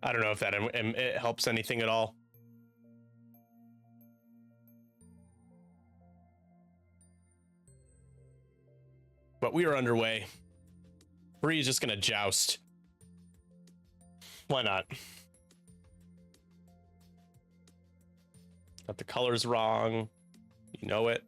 I don't know if that it helps anything at all. But we are underway. Bree is just gonna joust. Why not? Got the colors wrong. You know it.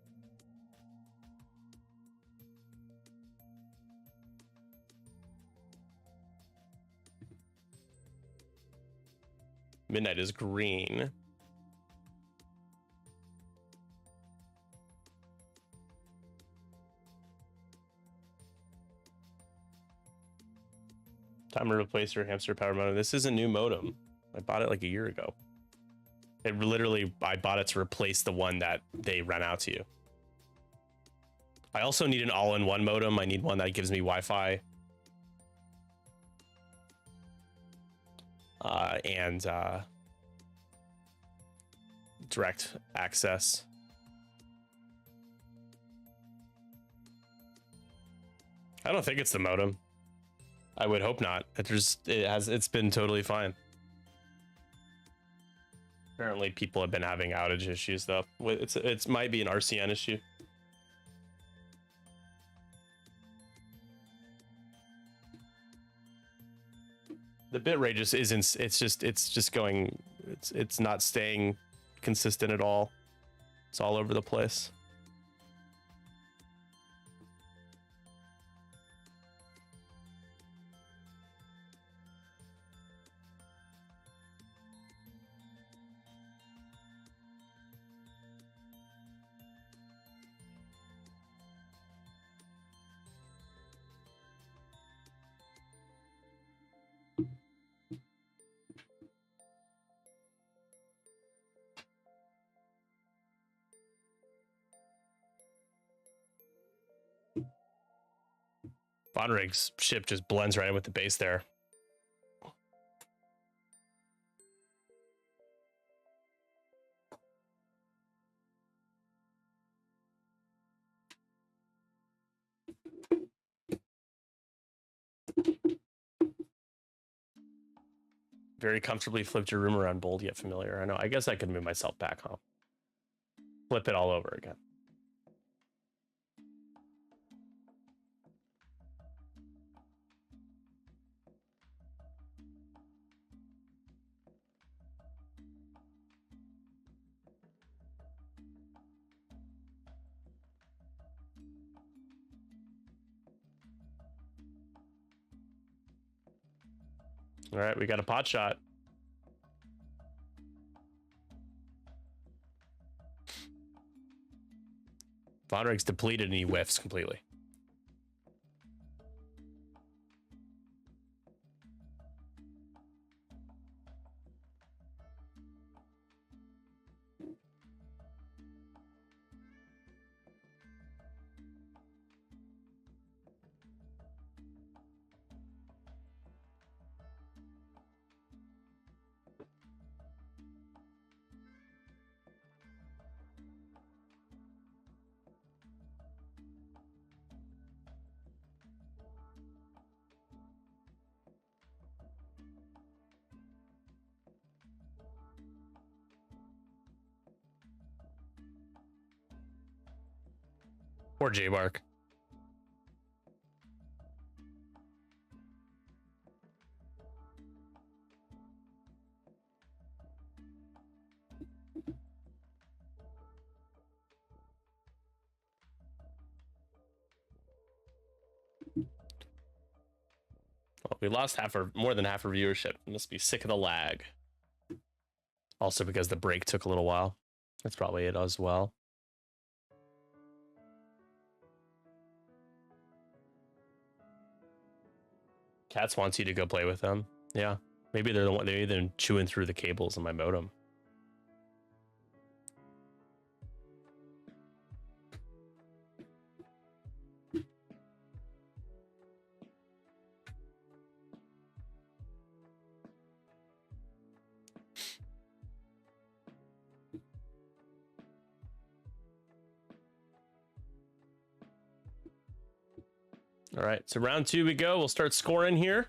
Midnight is green. Time to replace your hamster power modem. This is a new modem. I bought it like a year ago. It literally, I bought it to replace the one that they ran out to you. I also need an all-in-one modem. I need one that gives me Wi-Fi. And direct access. I don't think it's the modem. I would hope not. It's been totally fine. Apparently people have been having outage issues though. It might be an RCN issue. The bitrate just isn't, it's not staying consistent at all. It's all over the place. Vonrig's ship just blends right in with the base there. Very comfortably flipped your room around, bold yet familiar. I know. I guess I could move myself back home. Flip it all over again. All right, we got a pot shot. Vonrig's depleted and he whiffs completely. Poor J-Bark. Well, we lost more than half our viewership. Must be sick of the lag. Also because the break took a little while. That's probably it as well. Cats wants you to go play with them. Yeah, maybe they're the one. They're either chewing through the cables in my modem. All right, so round two we go. We'll start scoring here.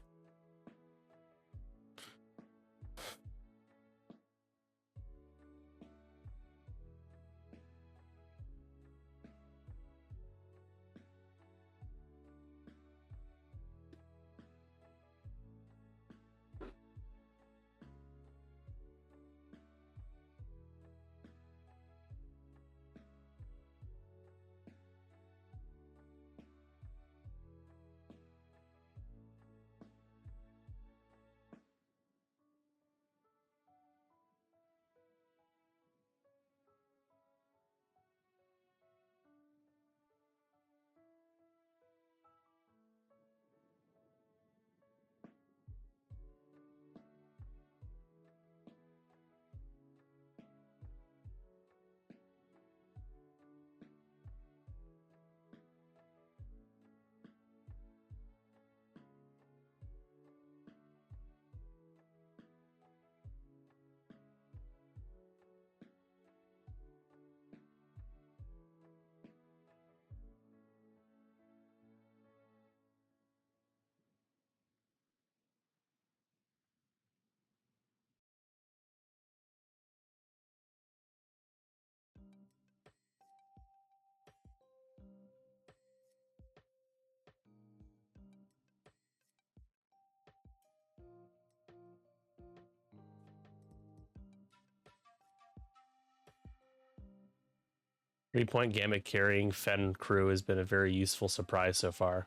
3-point gamut carrying Fen crew has been a very useful surprise so far.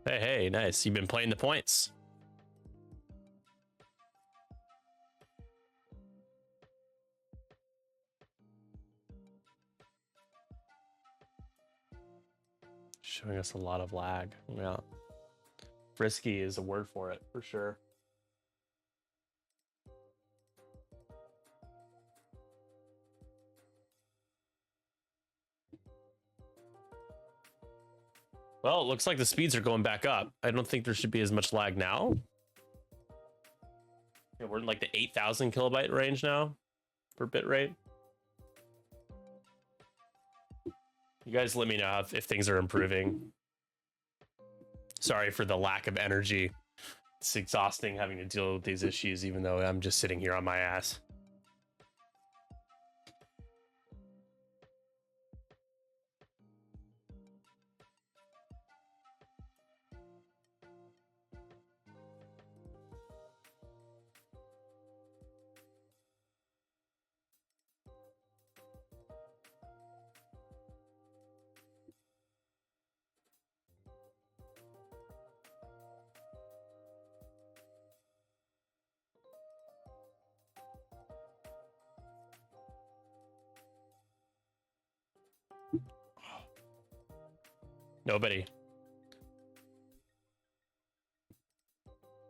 Hey, nice. You've been playing the points. Showing us a lot of lag. Yeah. Frisky is a word for it, for sure. Well, it looks like the speeds are going back up. I don't think there should be as much lag now. Yeah, we're in like the 8,000 kilobyte range now per bit rate. You guys let me know if things are improving. Sorry for the lack of energy. It's exhausting having to deal with these issues, even though I'm just sitting here on my ass. Nobody.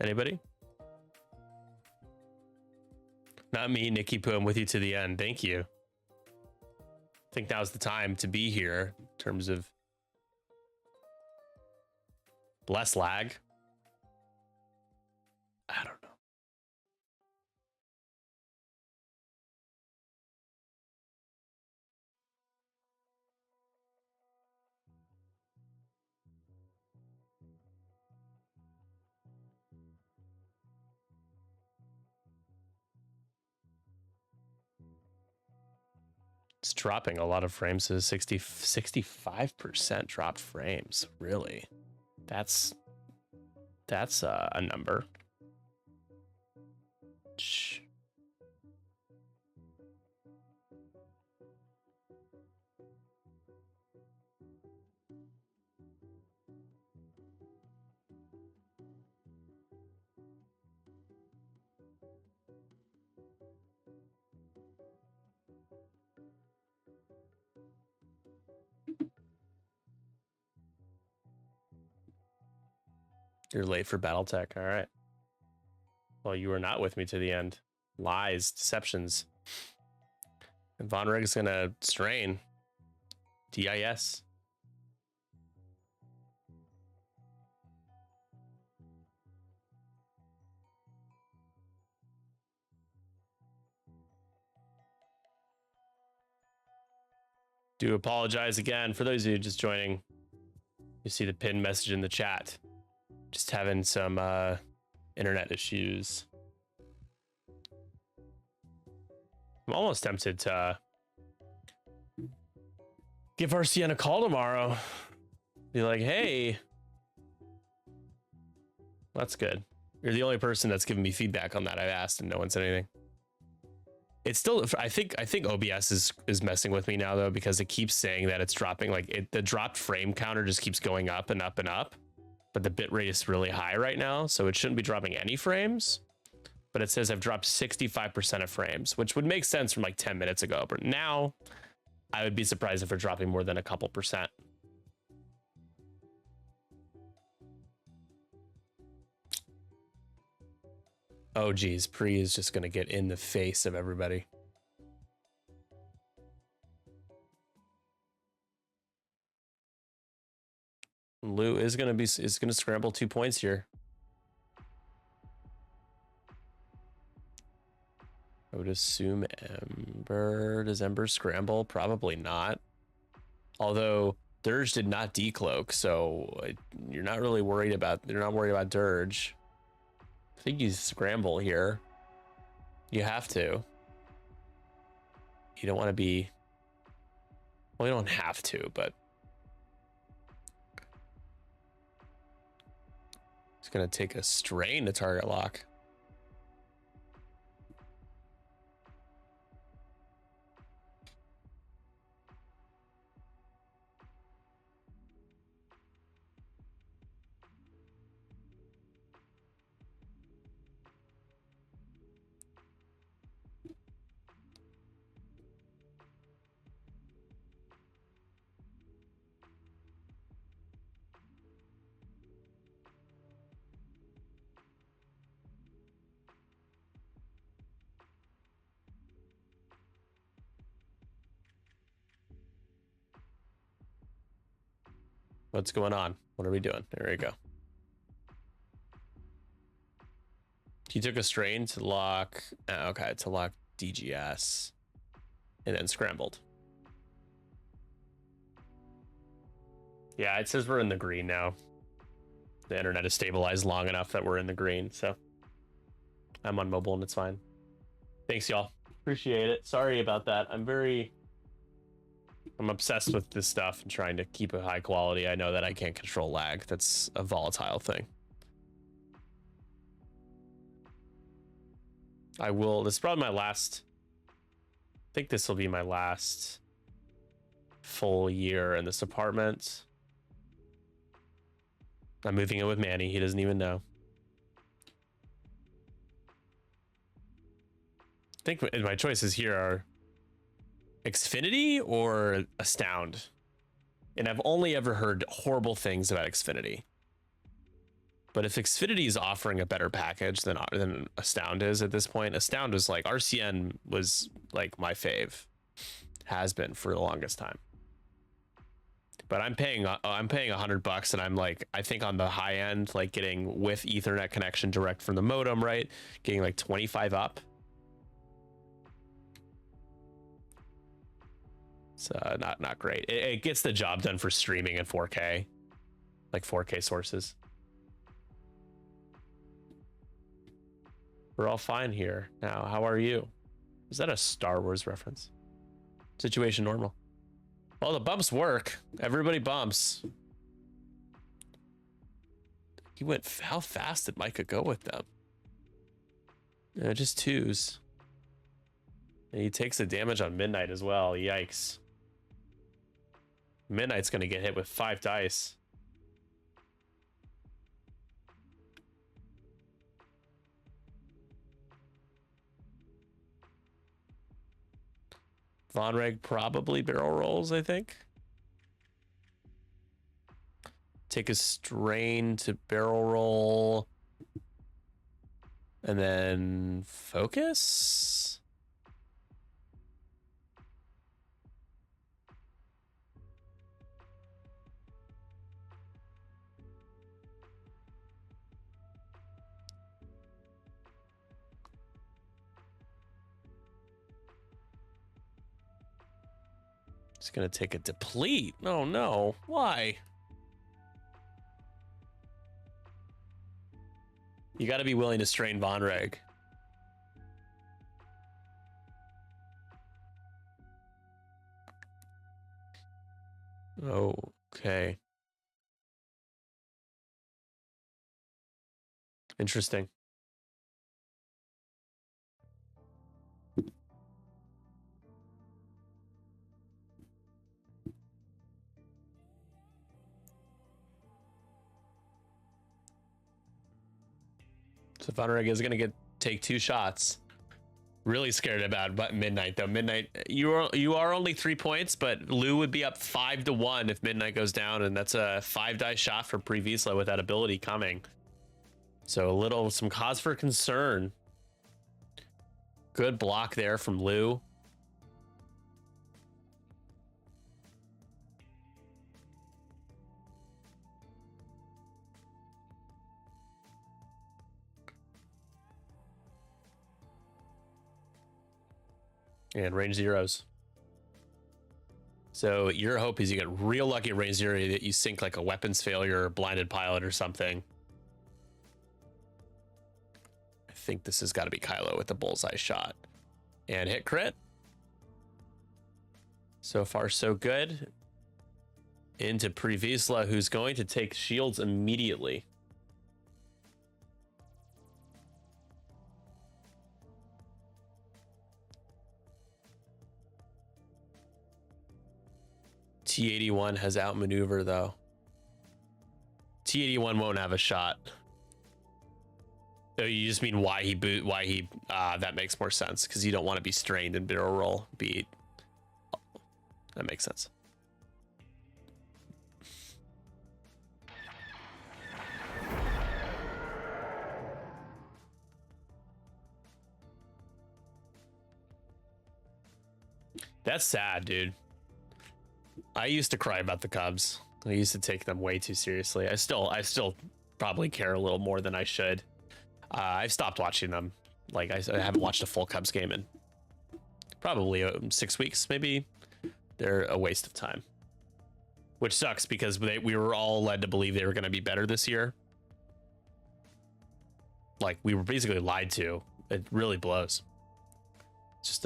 Anybody? Not me, Nikki Poo. I'm with you to the end. Thank you. I think now's the time to be here in terms of less lag. I don't know. It's dropping a lot of frames to 65% dropped frames. Really? That's a number. Shh. You're late for Battletech. All right. Well, you were not with me to the end. Lies, deceptions. And Von Rig's gonna strain. DIS. Do apologize again for those of you just joining. You see the pinned message in the chat. Just having some internet issues. I'm almost tempted to give RCN a call tomorrow. Be like, hey. That's good. You're the only person that's given me feedback on that. I've asked and no one said anything. It's still, I think OBS is messing with me now though, because it keeps saying that it's dropping. Like the dropped frame counter just keeps going up and up and up. But the bit rate is really high right now, so it shouldn't be dropping any frames. But it says I've dropped 65% of frames, which would make sense from like 10 minutes ago. But now, I would be surprised if we're dropping more than a couple percent. Oh geez, Pre is just gonna get in the face of everybody. Lou is gonna scramble 2 points here. I would assume Ember. Does Ember scramble? Probably not. Although Dirge did not decloak, so you're not really worried about. You're not worried about Dirge. I think you scramble here. You have to. You don't want to be. Well, you don't have to, but. It's going to take a strain to target lock. What's going on? What are we doing? There we go. He took a strain to lock. Okay, to lock DGS, and then scrambled. Yeah, it says we're in the green now. The internet is stabilized long enough that we're in the green, so I'm on mobile and it's fine. Thanks, y'all. Appreciate it. Sorry about that. I'm obsessed with this stuff and trying to keep it high quality. I know that I can't control lag. That's a volatile thing. I will. This is probably my last. I think this will be my last full year in this apartment. I'm moving in with Manny. He doesn't even know. I think my choices here are Xfinity or Astound. And I've only ever heard horrible things about Xfinity. But if Xfinity is offering a better package than Astound is at this point, Astound was like, RCN was like my fave. Has been for the longest time. But I'm paying $100 and I'm like, I think on the high end, like getting with Ethernet connection direct from the modem, right? Getting like 25 up. It's not great. It gets the job done for streaming in 4K, like 4K sources. We're all fine here now. How are you? Is that a Star Wars reference? Situation normal. Well, the bumps work. Everybody bumps. He went. How fast did Micah go with them? Just twos. And he takes the damage on Midnight as well. Yikes. Midnight's going to get hit with 5 dice. Von Reg probably barrel rolls, I think. Take a strain to barrel roll. And then focus. It's gonna take a deplete. Oh no, why? You got to be willing to strain Von Reg. Okay. Interesting. So Von Reg is gonna take 2 shots. Really scared about Midnight though. Midnight, you are only 3 points, but Lou would be up 5-1 if Midnight goes down, and that's a 5 die shot for Pre-Vizsla with that ability coming. So some cause for concern. Good block there from Lou. And range zeros. So your hope is you get real lucky at range 0, that you sink like a weapons failure or blinded pilot or something. I think this has got to be Kylo with the bullseye shot. And hit crit. So far so good. Into Pre-Vizsla, who's going to take shields immediately. T81 has outmaneuver though. T81 won't have a shot. Oh, you just mean why he that makes more sense, because you don't want to be strained and barrel roll beat. That makes sense. That's sad, dude. I used to cry about the Cubs. I used to take them way too seriously. I still probably care a little more than I should. I've stopped watching them. Like I haven't watched a full Cubs game in probably 6 weeks. Maybe they're a waste of time, which sucks because we were all led to believe they were going to be better this year. Like we were basically lied to. It really blows. Just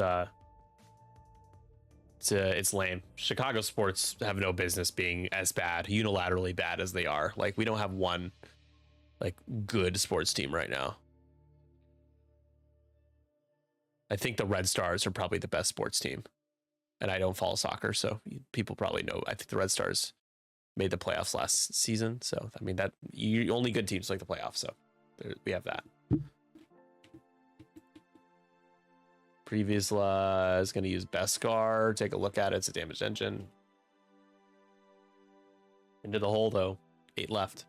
it's lame. Chicago sports have no business being as bad, unilaterally bad as they are. Like we don't have one like good sports team right now. I think the Red Stars are probably the best sports team, and I don't follow soccer, so people probably know. I think the Red Stars made the playoffs last season, so I mean that only good teams like the playoffs. So we have that. Previously is going to use Beskar. Take a look at it. It's a damaged engine. Into the hole, though. 8 left.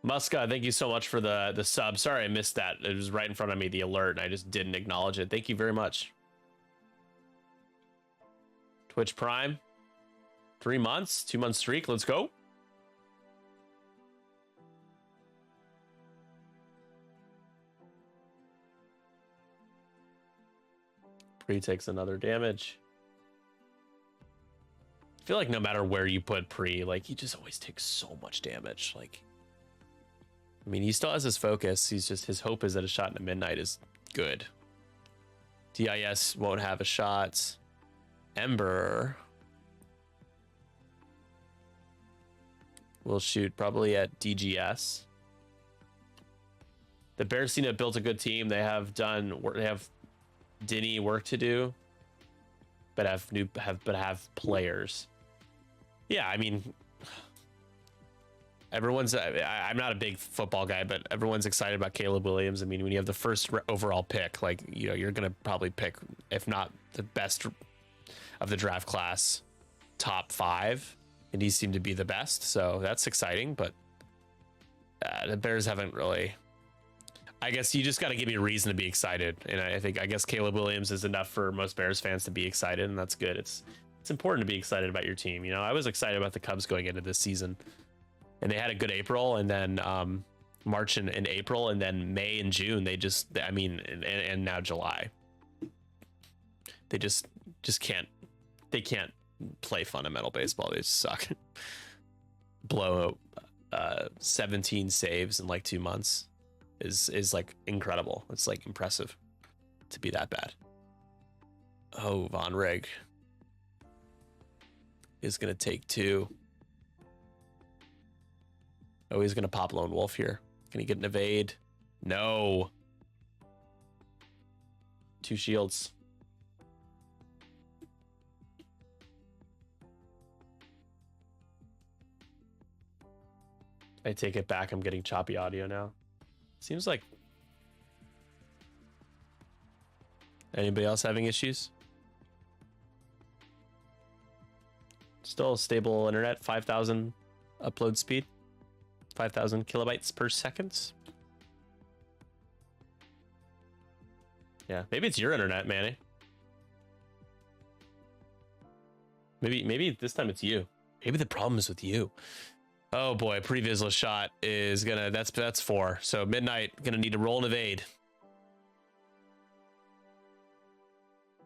Muska, thank you so much for the sub. Sorry I missed that. It was right in front of me, the alert, and I just didn't acknowledge it. Thank you very much. Twitch Prime. 3 months. 2-month streak. Let's go. Pre takes another damage. I feel like no matter where you put Pre, like he just always takes so much damage. Like, I mean, he still has his focus. His hope is that a shot in the midnight is good. DIS won't have a shot. Ember will shoot probably at DGS. The Bears seem to have built a good team. They have Denny work to do, but have players. Yeah, I mean, everyone's. I'm not a big football guy, but everyone's excited about Caleb Williams. I mean, when you have the first overall pick, like you're gonna probably pick, if not the best of the draft class, top 5, and he seemed to be the best. So that's exciting. But the Bears haven't really. I guess you just got to give me a reason to be excited, and I guess Caleb Williams is enough for most Bears fans to be excited, and that's good. It's important to be excited about your team. You know, I was excited about the Cubs going into this season, and they had a good April, and then March and April, and then May and June. They just, I mean, and now July. They just can't. They can't play fundamental baseball. They just suck. Blow 17 saves in like 2 months. Is like incredible. It's like impressive to be that bad. Oh, Von Reg is gonna take 2. Oh, he's gonna pop Lone Wolf here. Can he get an evade? No. 2 shields. I take it back. I'm getting choppy audio now. Seems like anybody else having issues? Still stable internet, 5,000 upload speed, 5,000 kilobytes per second. Yeah, maybe it's your internet, Manny. Maybe this time it's you. Maybe the problem is with you. Oh boy, pre-Vizsla shot is gonna, that's 4. So midnight, gonna need to roll an evade.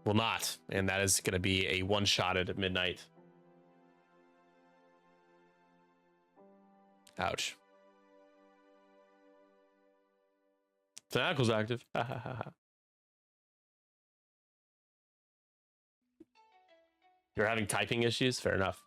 Will not, and that is gonna be a one-shotted at midnight. Ouch. Fanatical's active. You're having typing issues? Fair enough.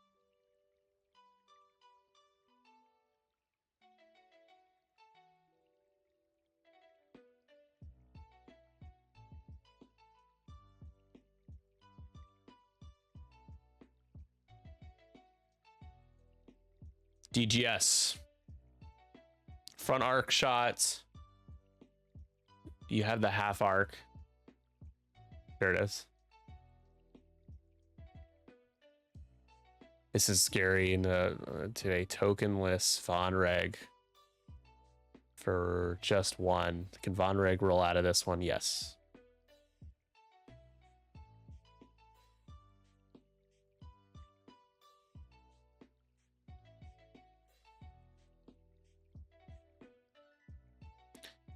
DGS. Front arc shots. You have the half arc. There it is. This is scary to a tokenless Von Reg for just 1. Can Von Reg roll out of this one? Yes.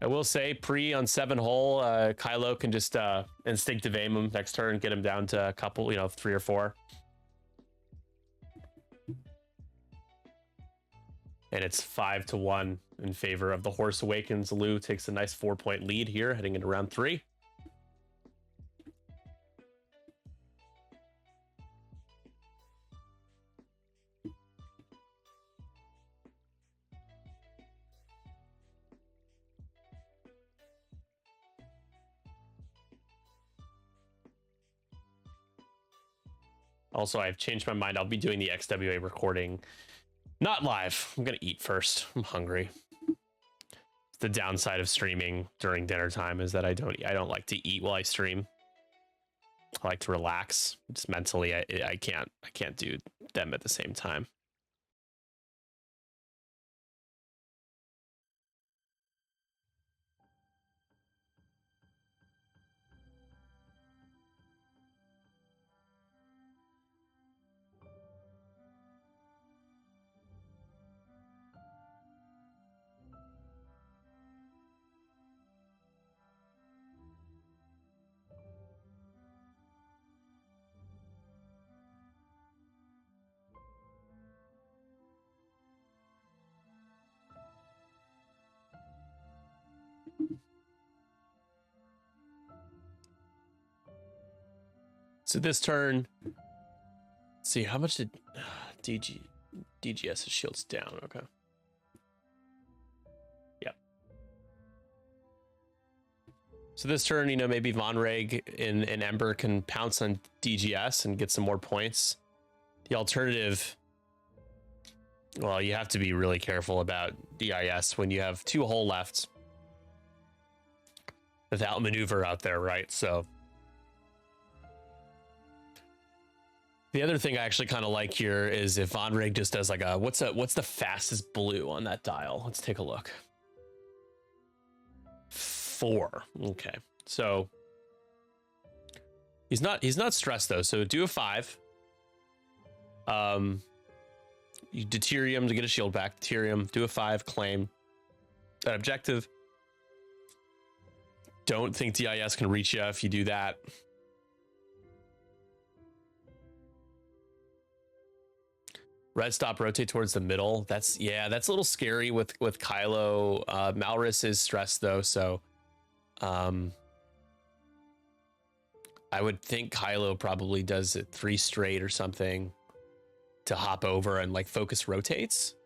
I will say, pre on 7 hole, Kylo can just instinctive aim him next turn, get him down to a couple, 3 or 4. And it's 5-1 in favor of the horse Awakens. Lou takes a nice 4-point lead here, heading into round 3. Also, I've changed my mind. I'll be doing the XWA recording, not live. I'm gonna eat first. I'm hungry. The downside of streaming during dinner time is that I don't like to eat while I stream. I like to relax. Just mentally, I can't do them at the same time. So this turn, let's see, how much did DGS shields down? Okay. Yep. So this turn, maybe Von Reg and Ember can pounce on DGS and get some more points. The alternative, well, you have to be really careful about DIS when you have 2 hole left without maneuver out there, right? So the other thing I actually kind of like here is if Von Reg just does like what's the fastest blue on that dial? Let's take a look. 4. Okay. So he's not stressed though. So do a 5. You deuterium to get a shield back. Deuterium, do a 5, claim that objective. Don't think DIS can reach you if you do that. Red stop, rotate towards the middle. That's a little scary with Kylo. Malrus is stressed though, so I would think Kylo probably does it 3 straight or something to hop over and like focus rotates.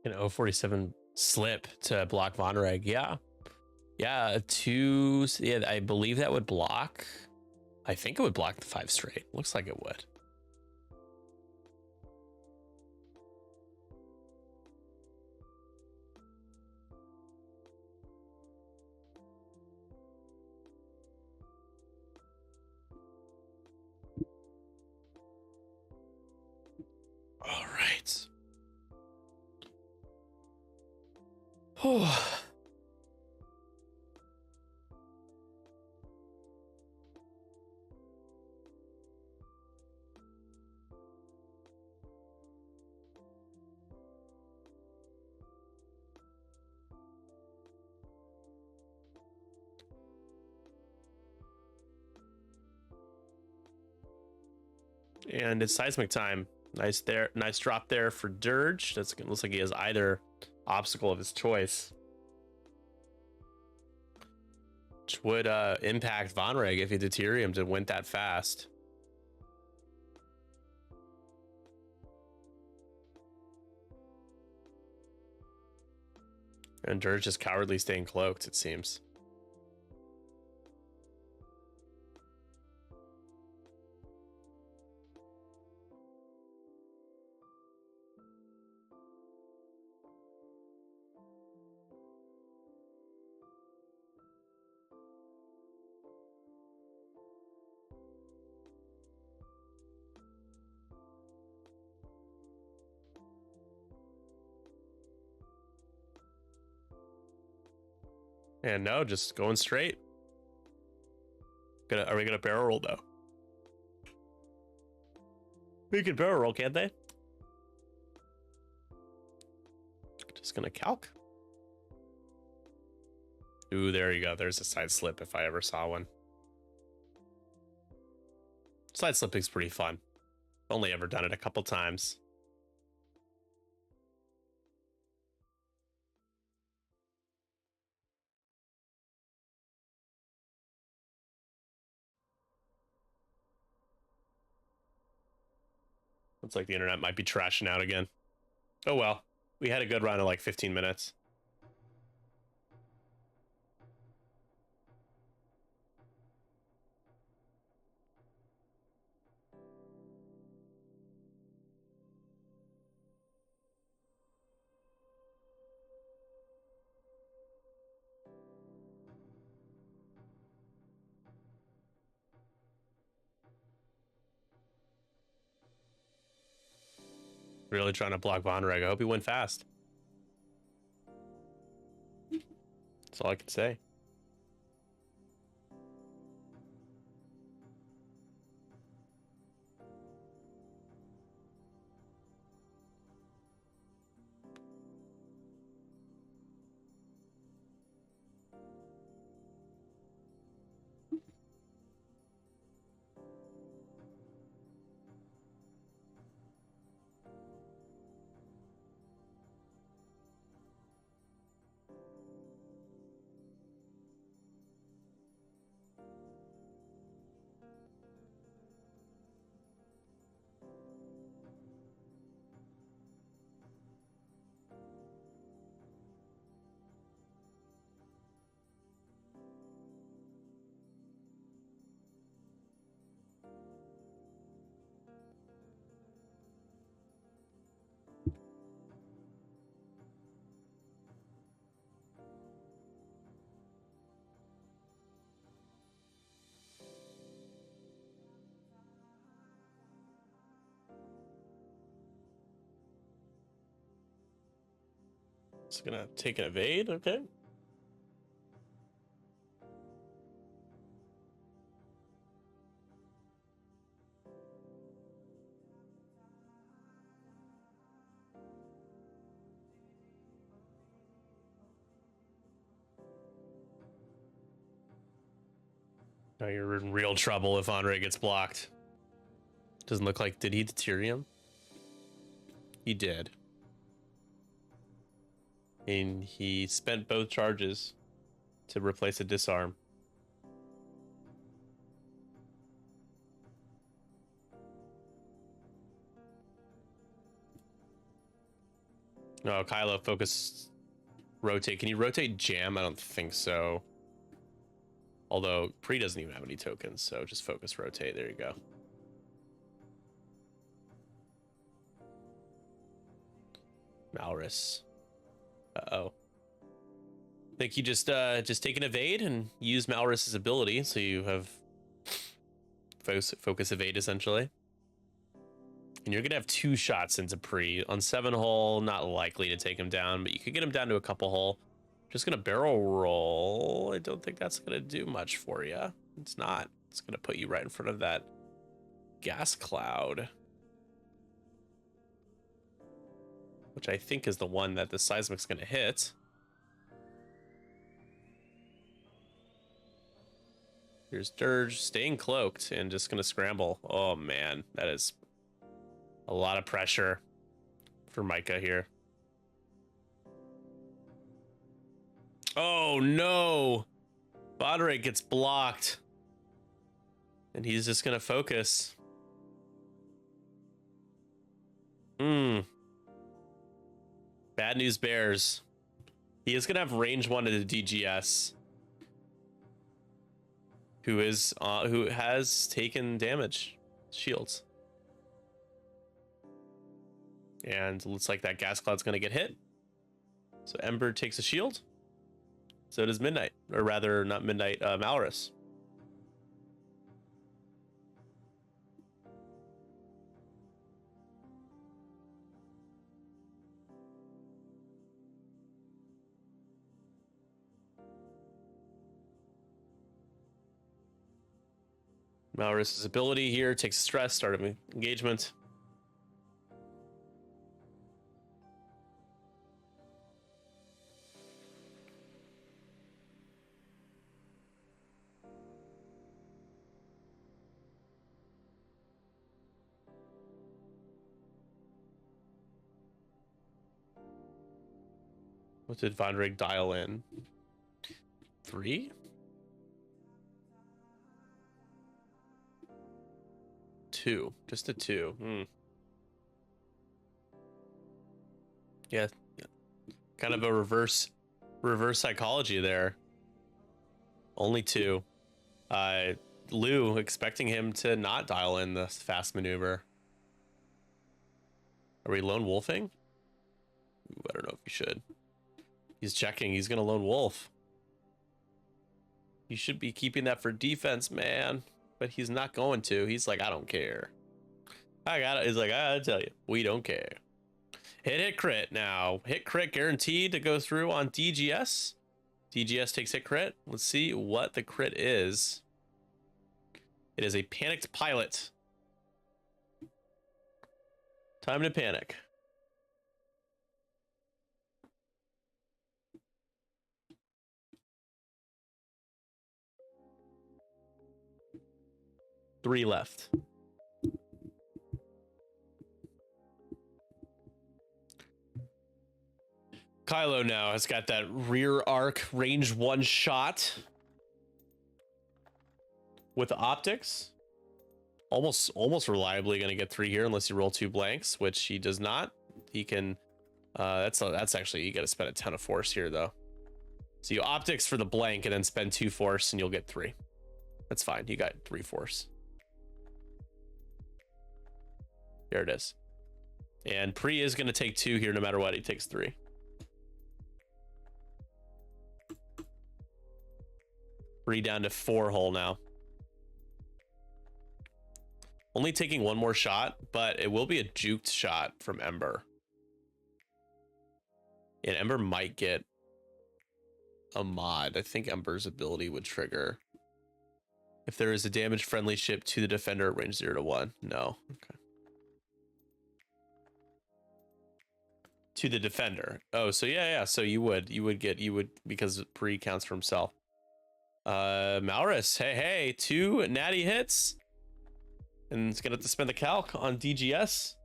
An 047 slip to block Von Reg. Yeah, 2. Yeah, I believe that would block. I think it would block the 5 straight. Looks like it would. All right. Oh. And it's seismic time. Nice drop there for Dirge. Looks like he has either obstacle of his choice, which would impact Von Reg if he deuteriumed and went that fast. And Dirge is cowardly staying cloaked, it seems. And no, just going straight. Are we gonna barrel roll though? We can barrel roll, can't they? Just gonna calc. Ooh, there you go. There's a side slip if I ever saw one. Side slipping's pretty fun. Only ever done it a couple times. Looks like the internet might be trashing out again. Oh well, we had a good run of like 15 minutes. Really trying to block Vonreg. I hope he went fast. That's all I can say. It's gonna take an evade, okay. Now you're in real trouble if Andre gets blocked. Doesn't look like, did he Deuterium? He did. And he spent both charges to replace a disarm. No, Kylo, focus, rotate. Can you rotate jam? I don't think so. Although Pre doesn't even have any tokens, so just focus, rotate. There you go. Malrus. Uh-oh. I think you just take an evade and use Malrus's ability, so you have focus evade essentially. And you're gonna have 2 shots into Pre. On 7 hole, not likely to take him down, but you could get him down to a couple hole. Just gonna barrel roll. I don't think that's gonna do much for you. It's not. It's gonna put you right in front of that gas cloud, which I think is the one that the seismic's gonna hit. Here's Dirge staying cloaked and just gonna scramble. Oh man, that is a lot of pressure for Micah here. Oh no! Bodrek gets blocked. And he's just gonna focus. Bad news bears. He is gonna have range 1 to the DGS, who has taken damage, shields, and looks like that gas cloud's gonna get hit. So Ember takes a shield. So does Midnight, or rather, not Midnight, Malorus. Malorus's ability here takes a stress, start of engagement. What did Von Rig dial in? 3? 2. Just a 2. Yeah. Kind of a reverse psychology there. Only 2. Lou expecting him to not dial in the fast maneuver. Are we lone wolfing? Ooh, I don't know if you should. He's checking. He's gonna lone wolf. You should be keeping that for defense, man. But he's not going to. He's like, I don't care. I got it. He's like, I gotta tell you, we don't care. Hit crit now. Hit crit guaranteed to go through on DGS. DGS takes hit crit. Let's see what the crit is. It is a panicked pilot. Time to panic. Three left. Kylo now has got that rear arc range 1 shot with optics. Almost reliably going to get 3 here unless you roll 2 blanks, which he does not. He can. That's actually, you got to spend a ton of force here though. So you optics for the blank and then spend 2 force and you'll get 3. That's fine. You got 3 force. There it is. And Pre is going to take 2 here no matter what. He takes 3. Pre down to 4 hull now. Only taking 1 more shot, but it will be a juked shot from Ember. And Ember might get a mod. I think Ember's ability would trigger if there is a damage friendly ship to the defender at range 0 to 1. No. Okay. To the defender. Oh, so yeah. So you would because Pre counts for himself. Malorus, hey, 2 natty hits. And it's gonna have to spend the calc on DGS.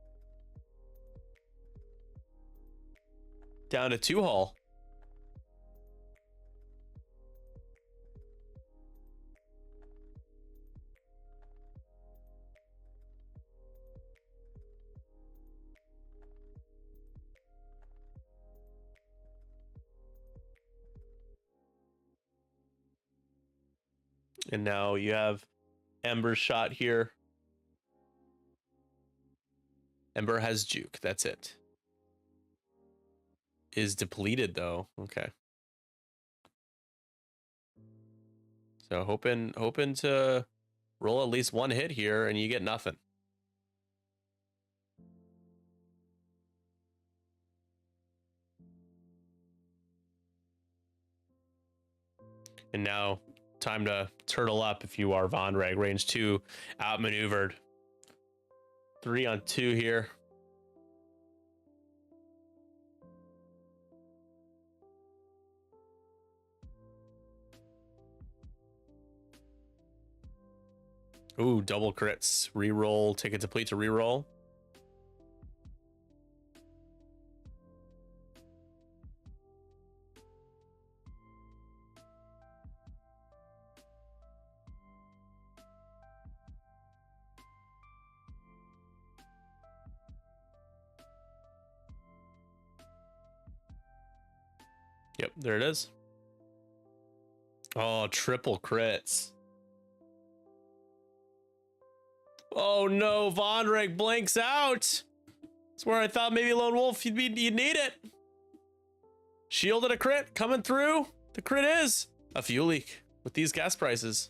Down to 2 hull. And now you have Ember's shot here. Ember has juke. That's it. Is depleted though. Okay. So hoping to roll at least 1 hit here and you get nothing. And now time to turtle up if you are Von Reg. Range 2 outmaneuvered. 3 on 2 here. Ooh, double crits. Reroll. Take a deplete to reroll. Yep, there it is. Oh, triple crits. Oh no, Vonreg blanks out. That's where I thought maybe Lone Wolf you'd need it. Shielded a crit coming through. The crit is a fuel leak with these gas prices.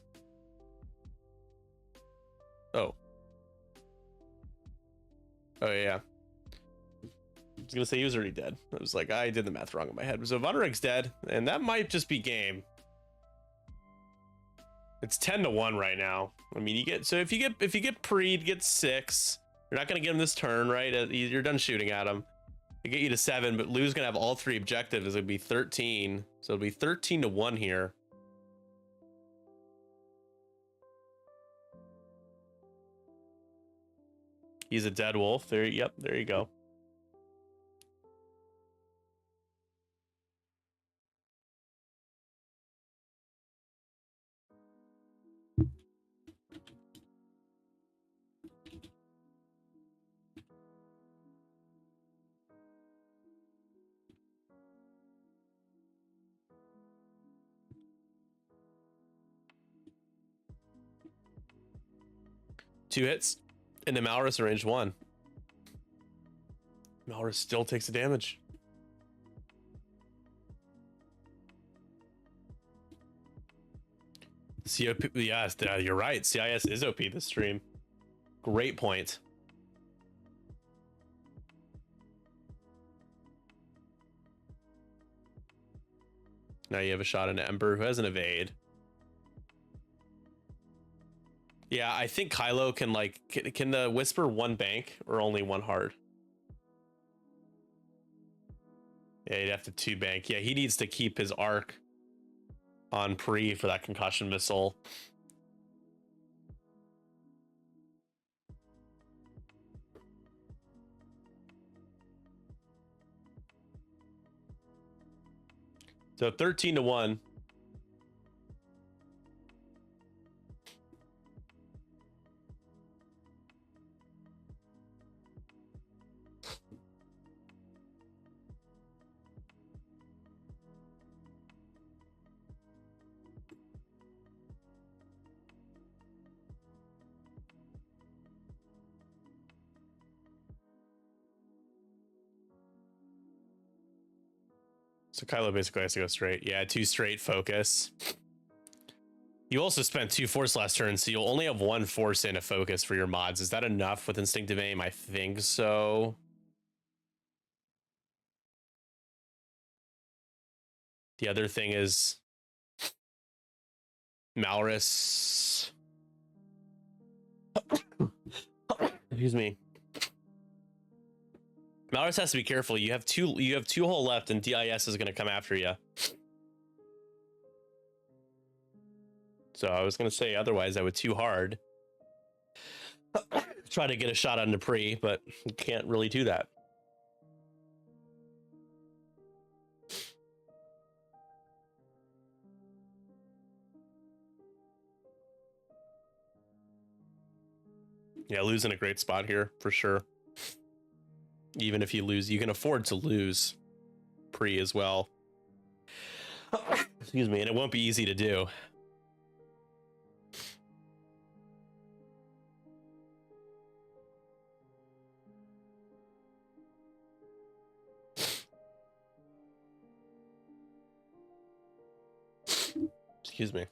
Oh. Oh yeah. I was gonna say he was already dead. I was like, I did the math wrong in my head. So Vonreg's dead, and that might just be game. It's 10-1 right now. I mean, you get, so if you get Preed, get 6. You're not gonna get him this turn, right? You're done shooting at him. They get you to 7, but Lou's gonna have all 3 objectives. It'll be 13, so it'll be 13-1 here. He's a dead wolf. There, yep, there you go. Two hits into Malrus in range 1. Malrus still takes the damage. COP, yes, you're right. CIS is OP this stream. Great point. Now you have a shot into Ember, who has an evade. Yeah, I think Kylo can like can the Whisper 1 bank or only 1 hard? Yeah, he'd have to 2 bank. Yeah, he needs to keep his arc on Pre for that concussion missile. So 13-1. So Kylo basically has to go straight. Yeah, 2 straight focus. You also spent 2 force last turn, so you'll only have 1 force and a focus for your mods. Is that enough with instinctive aim? I think so. The other thing is Malrus. Excuse me. Malrus has to be careful. You have two hull left, and DIS is going to come after you. So I was going to say otherwise I would 2 hard. Try to get a shot on Dupree, but you can't really do that. Yeah, losing a great spot here for sure. Even if you lose, you can afford to lose Pre as well. Excuse me, and it won't be easy to do. Excuse me.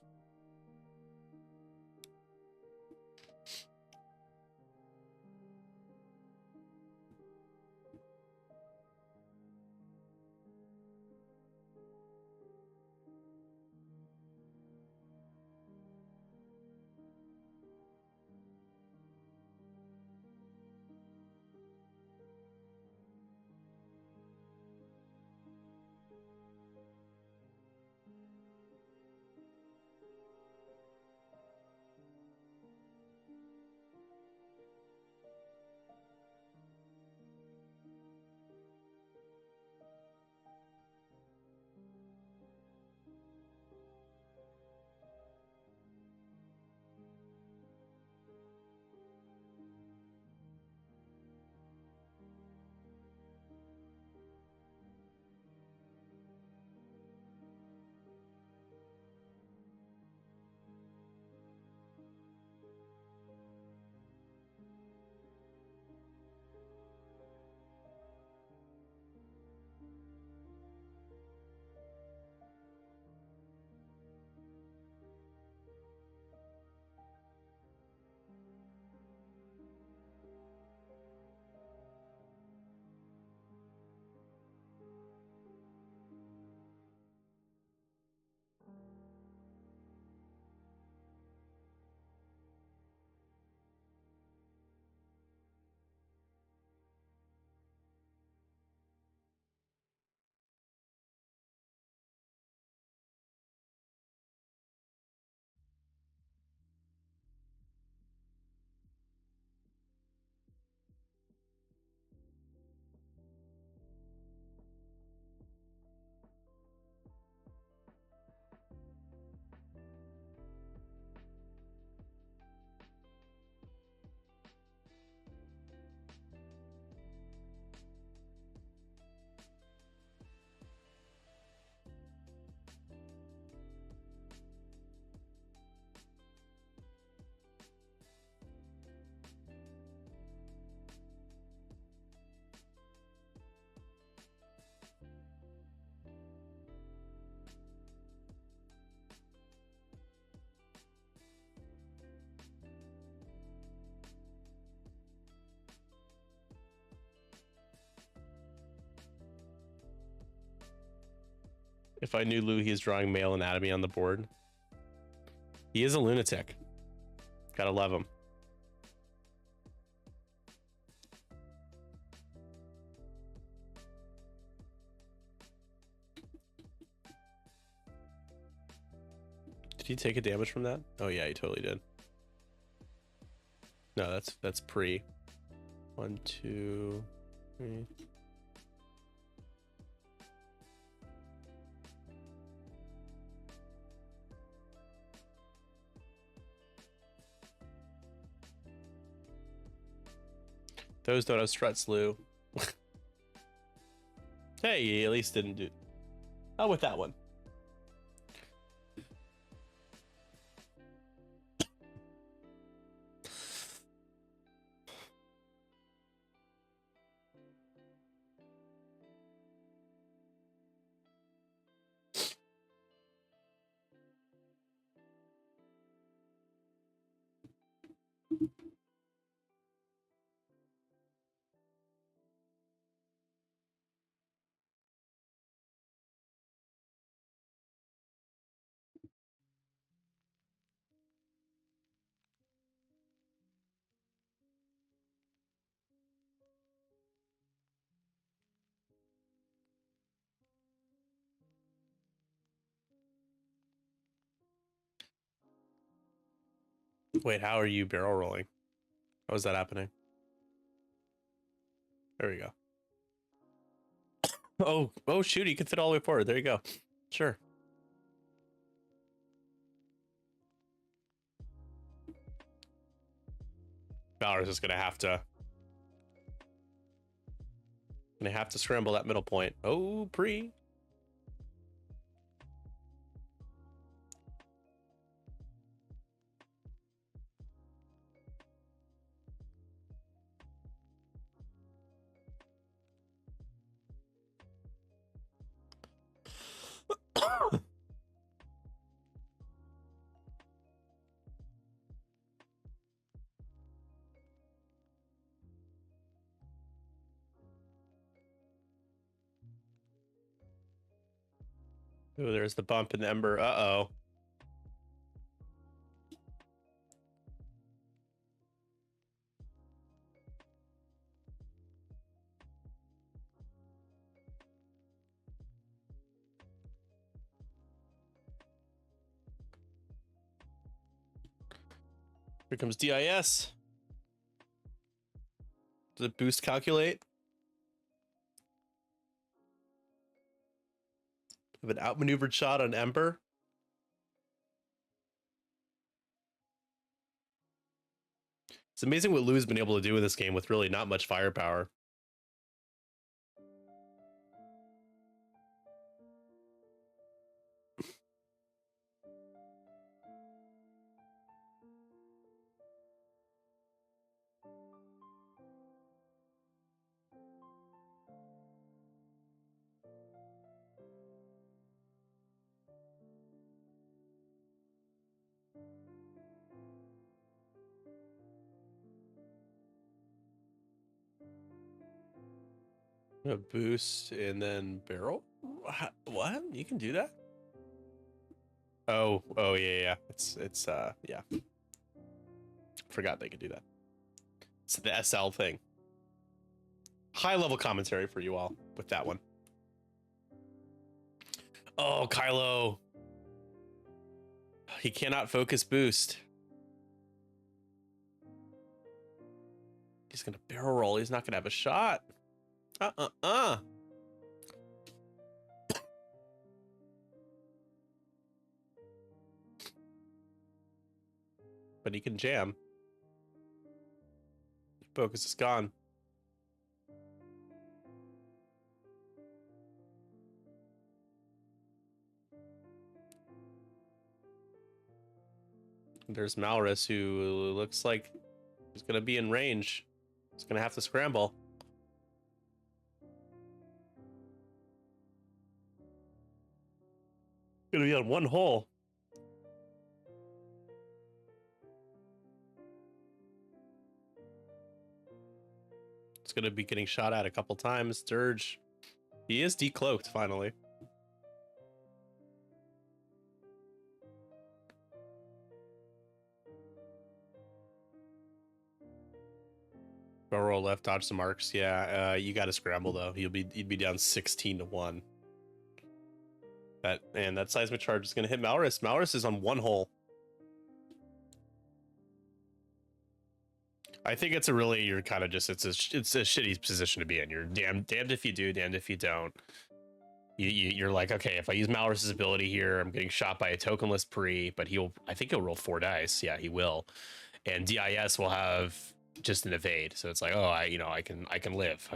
If I knew Lou, he is drawing male anatomy on the board. He is a lunatic. Gotta love him. Did he take a damage from that? Oh yeah, he totally did. No, that's pre. 1, 2, 3. Those don't have struts, Lou. Hey, he at least didn't do. Oh, with that one. Wait, how are you barrel rolling? How is that happening? There we go. Oh, shoot, you can fit all the way forward. There you go. Sure. Valor's just gonna have to scramble that middle point. Oh, pre. Oh, there's the bump in the ember. Uh-oh. Here comes DIS. Does it boost calculate? Have an outmaneuvered shot on Ember. It's amazing what Lou's been able to do in this game with really not much firepower. A boost and then barrel? What? You can do that? Oh, yeah. It's yeah. Forgot they could do that. It's the SL thing. High level commentary for you all with that one. Oh, Kylo. He cannot focus boost. He's gonna barrel roll. He's not gonna have a shot. But he can jam. Focus is gone. There's Malrus, who looks like he's gonna be in range. He's gonna have to scramble. Gonna be on one hole. It's gonna be getting shot at a couple times. Dirge. He is decloaked finally. Barrel roll left, dodge some marks. Yeah, you got to scramble though. You'd be down 16-1. That seismic charge is gonna hit Malrus. Malrus is on one hole. I think it's a really, you're kind of just, it's a shitty position to be in. You're damned if you do, damned if you don't. You're like, okay, if I use Malrus's ability here, I'm getting shot by a tokenless pre, but I think he'll roll 4 dice. Yeah, he will. And DIS will have just an evade. So it's like, oh, I can live.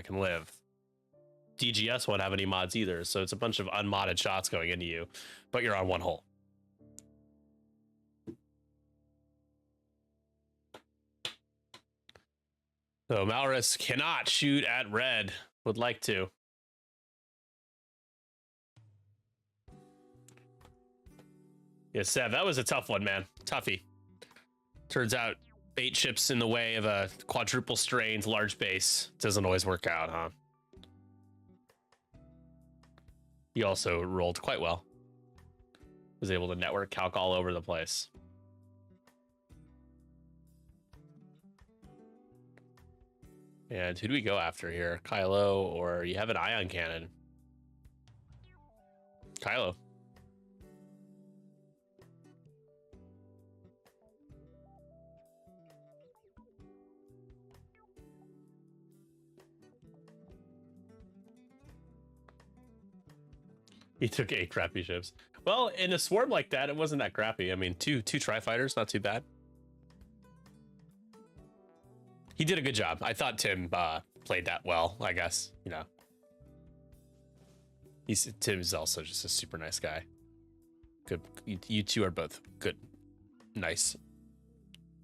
DGS won't have any mods either. So it's a bunch of unmodded shots going into you, but you're on one hole. So Malrus cannot shoot at red. Would like to. Yeah, Sev, that was a tough one, man. Toughie. Turns out 8 ships in the way of a quadruple strained large base doesn't always work out, huh? He also rolled quite well. Was able to network calc all over the place. And who do we go after here? Kylo, or you have an ion cannon? Kylo. He took 8 crappy ships. Well, in a swarm like that, it wasn't that crappy. I mean, two tri-fighters, not too bad. He did a good job. I thought Tim played that well, I guess, you know. Tim's also just a super nice guy. Good. You two are both good, nice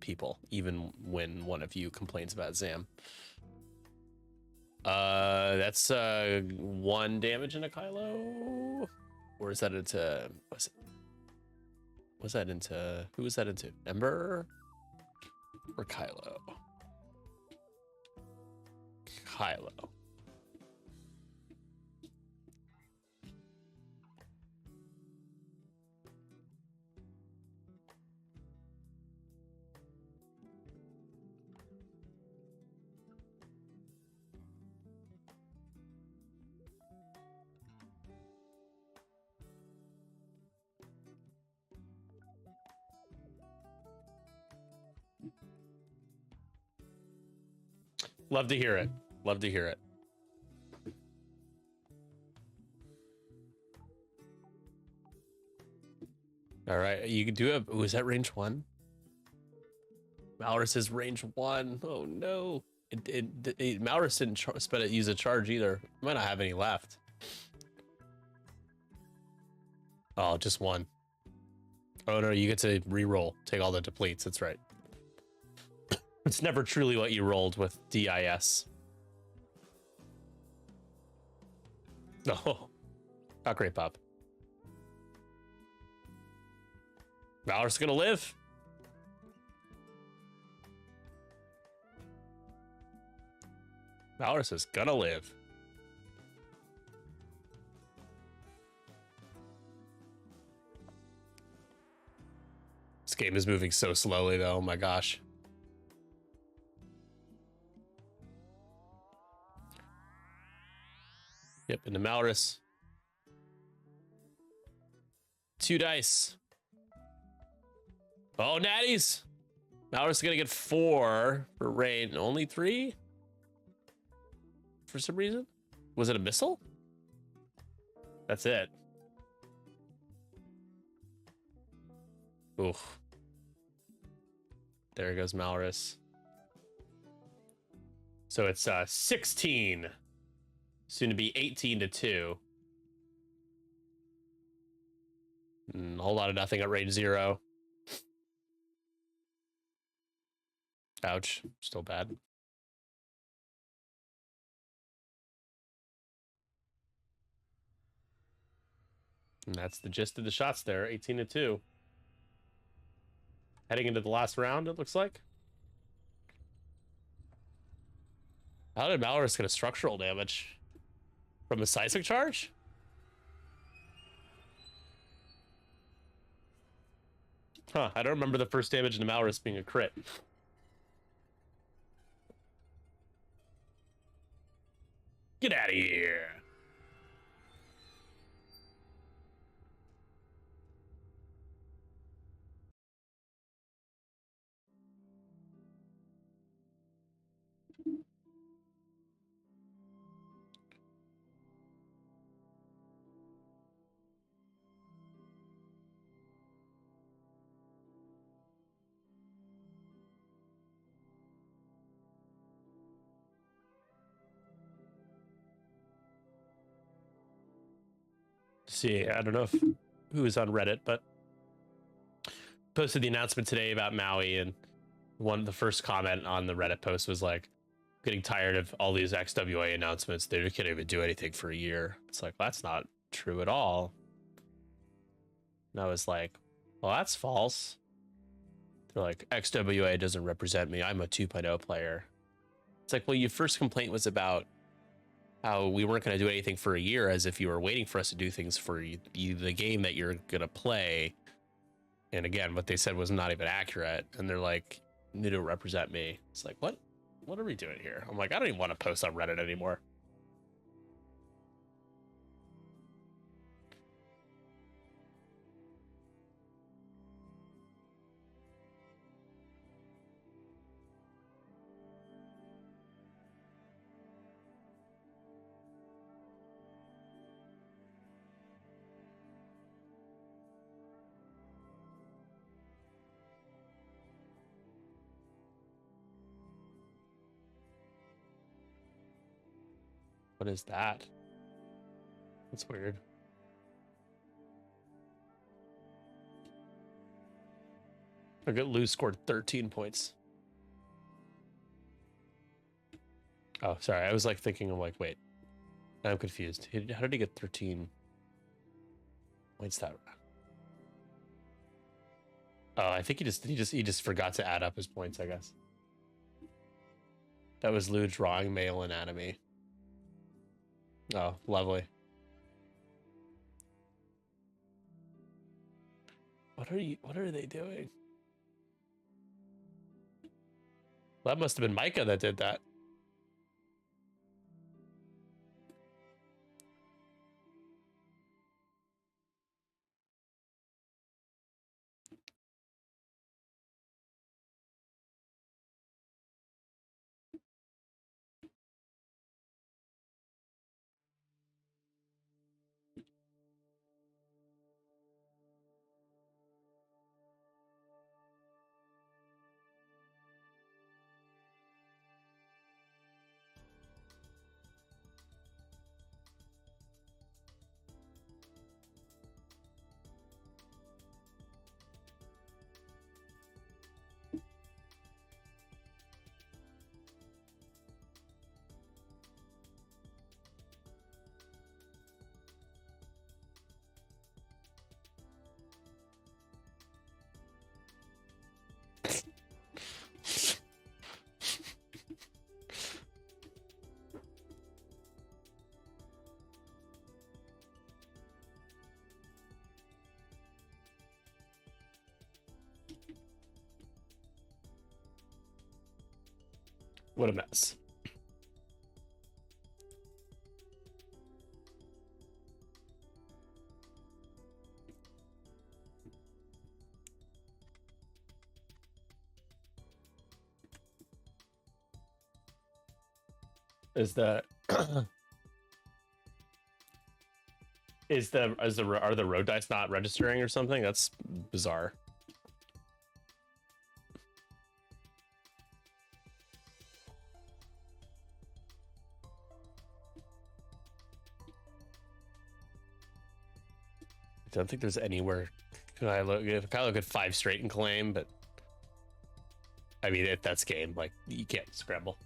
people, even when one of you complains about Zam. That's 1 damage into Kylo. Or is that into, was that into, who was that into? Ember or Kylo? Kylo. Love to hear it. Love to hear it. All right, you do have. Was that range 1? Malrus is range 1. Oh no! Malrus didn't use a charge either. Might not have any left. Oh, just 1. Oh no, you get to re-roll. Take all the depletes. That's right. It's never truly what you rolled with DIS. Oh, not great, Bob. Malrus is gonna live. Malrus is gonna live. This game is moving so slowly, though. Oh my gosh. Yep, into Malrus. 2 dice. Oh, natties. Malrus is gonna get 4 for rain. Only 3? For some reason? Was it a missile? That's it. Oof. There goes Malrus. So it's 16. Soon to be 18-2. A whole lot of nothing at range 0. Ouch. Still bad. And that's the gist of the shots there. 18-2. Heading into the last round, it looks like. How did Malrus get a structural damage? From a seismic charge? Huh, I don't remember the first damage into Malrus being a crit. Get out of here. See, I don't know if who is on Reddit, but posted the announcement today about Maui, and the first comment on the Reddit post was like, getting tired of all these XWA announcements. They can't even do anything for a year. It's like, well, that's not true at all. And I was like, well, that's false. They're like, XWA doesn't represent me. I'm a 2.0 player. It's like, well, your first complaint was about how we weren't going to do anything for a year, as if you were waiting for us to do things for the game that you're going to play. And again, what they said was not even accurate. And they're like, they don't represent me. It's like, what are we doing here? I'm like, I don't even want to post on Reddit anymore. What is that? That's weird. I got Lou scored 13 points. Oh, sorry. I was like thinking, I'm like, wait, I'm confused. How did he get 13 points that? Oh, I think he just forgot to add up his points, I guess. That was Lou drawing male anatomy. Oh, lovely. What are they doing? Well, that must have been Micah that did that. What a mess. Are the road dice not registering or something? That's bizarre. I don't think there's anywhere. If I look at 5 straight and claim, but I mean, if that's game, like, you can't scramble.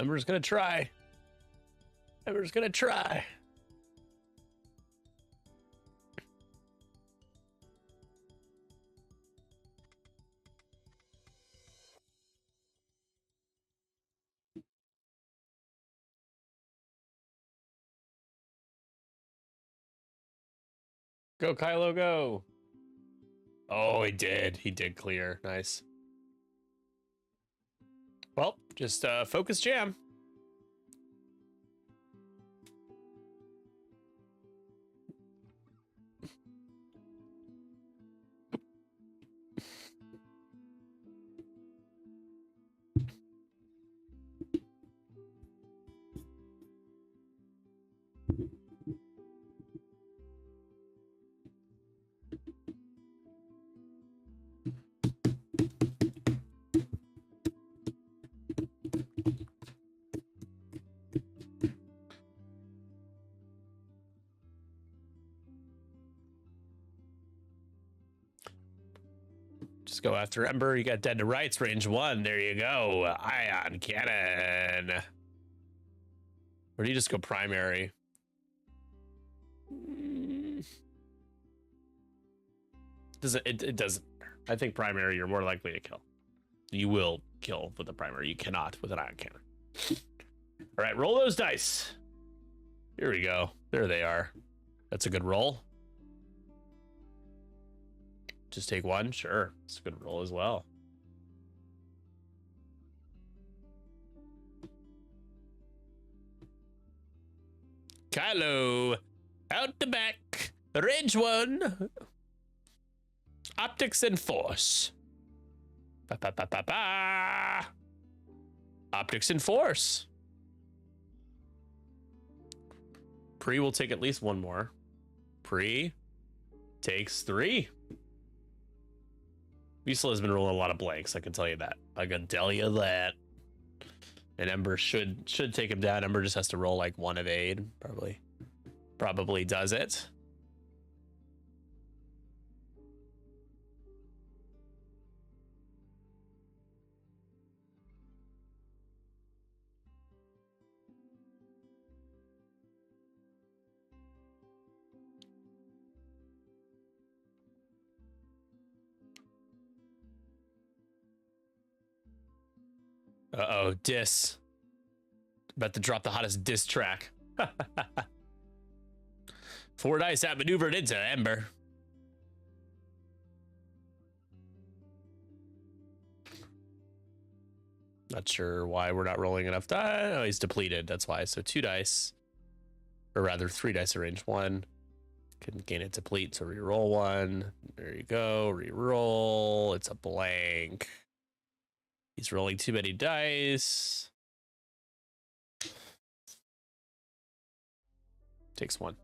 Ember's gonna try. Ember's gonna try. Go, Kylo, go. Oh, he did. He did clear. Nice. Well, just focus jam. Just go after Ember. You got dead to rights, range 1. There you go. Ion cannon. Or do you just go primary? It doesn't. I think primary, you're more likely to kill. You will kill with a primary. You cannot with an ion cannon. All right, roll those dice. Here we go. There they are. That's a good roll. Just take one? Sure. It's a good roll as well. Kylo, out the back. Range 1. Optics and force. Ba, ba, ba, ba, ba. Optics and force. Pre will take at least one more. Pre takes 3. Vizsla has been rolling a lot of blanks, I can tell you that. I can tell you that. And Ember should take him down. Ember just has to roll like 1 of aid. Probably does it. Uh-oh, diss. About to drop the hottest diss track. 4 dice outmaneuvered into Ember. Not sure why we're not rolling enough dice. Oh, he's depleted, that's why. So 2 dice. Or rather, 3 dice at range 1. Couldn't gain it deplete, so reroll 1. There you go, reroll. It's a blank. He's rolling too many dice. Takes 1.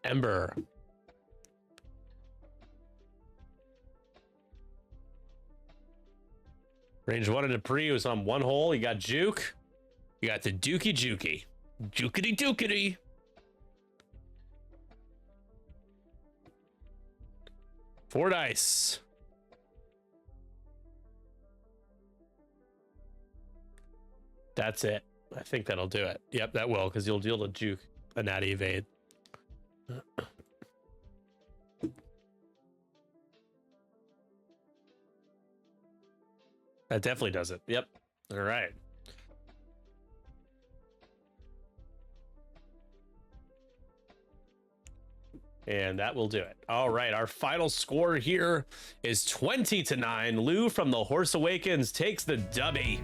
Ember. Range 1 into pre was on 1 hole. You got juke. You got the dookie jukey. Jukity dookity. Four dice. That's it. I think that'll do it. Yep, that will, because you'll deal to juke a natty evade. That definitely does it. Yep. All right. And that will do it. All right. Our final score here is 20-9. Lou from the Horse Awakens takes the dubby.